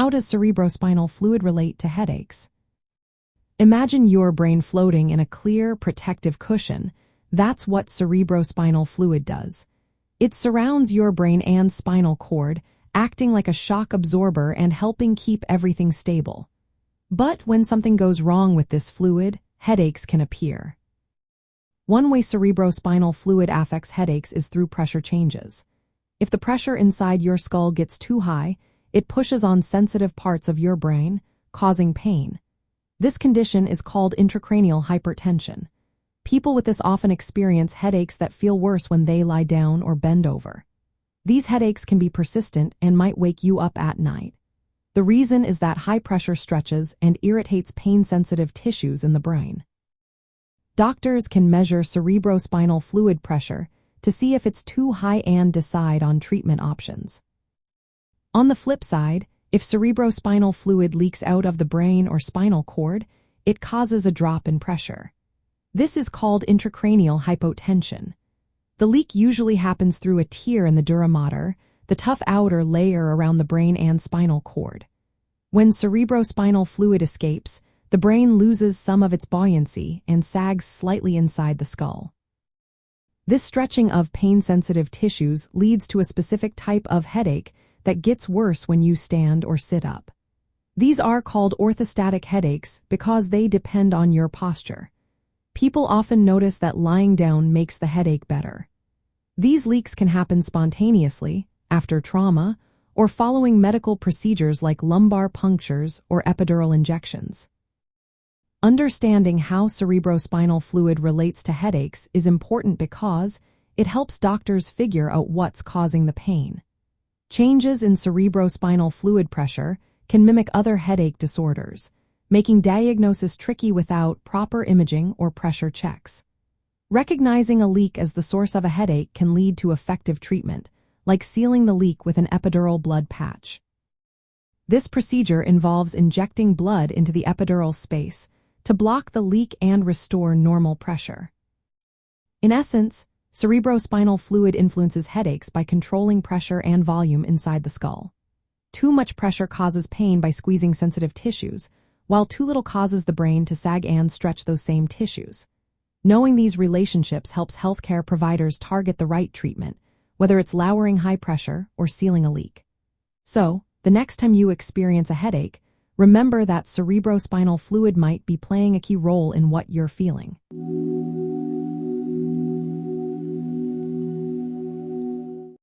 How does cerebrospinal fluid relate to headaches? Imagine your brain floating in a clear, protective cushion. That's what cerebrospinal fluid does. It surrounds your brain and spinal cord, acting like a shock absorber and helping keep everything stable. But when something goes wrong with this fluid, headaches can appear. One way cerebrospinal fluid affects headaches is through pressure changes. If the pressure inside your skull gets too high, it pushes on sensitive parts of your brain, causing pain. This condition is called intracranial hypertension. People with this often experience headaches that feel worse when they lie down or bend over. These headaches can be persistent and might wake you up at night. The reason is that high pressure stretches and irritates pain-sensitive tissues in the brain. Doctors can measure cerebrospinal fluid pressure to see if it's too high and decide on treatment options. On the flip side, if cerebrospinal fluid leaks out of the brain or spinal cord, it causes a drop in pressure. This is called intracranial hypotension. The leak usually happens through a tear in the dura mater, the tough outer layer around the brain and spinal cord. When cerebrospinal fluid escapes, the brain loses some of its buoyancy and sags slightly inside the skull. This stretching of pain-sensitive tissues leads to a specific type of headache that gets worse when you stand or sit up. These are called orthostatic headaches because they depend on your posture. People often notice that lying down makes the headache better. These leaks can happen spontaneously, after trauma, or following medical procedures like lumbar punctures or epidural injections. Understanding how cerebrospinal fluid relates to headaches is important because it helps doctors figure out what's causing the pain. Changes in cerebrospinal fluid pressure can mimic other headache disorders, making diagnosis tricky without proper imaging or pressure checks. Recognizing a leak as the source of a headache can lead to effective treatment, like sealing the leak with an epidural blood patch. This procedure involves injecting blood into the epidural space to block the leak and restore normal pressure. In essence, cerebrospinal fluid influences headaches by controlling pressure and volume inside the skull. Too much pressure causes pain by squeezing sensitive tissues, while too little causes the brain to sag and stretch those same tissues. Knowing these relationships helps healthcare providers target the right treatment, whether it's lowering high pressure or sealing a leak. So, the next time you experience a headache, remember that cerebrospinal fluid might be playing a key role in what you're feeling.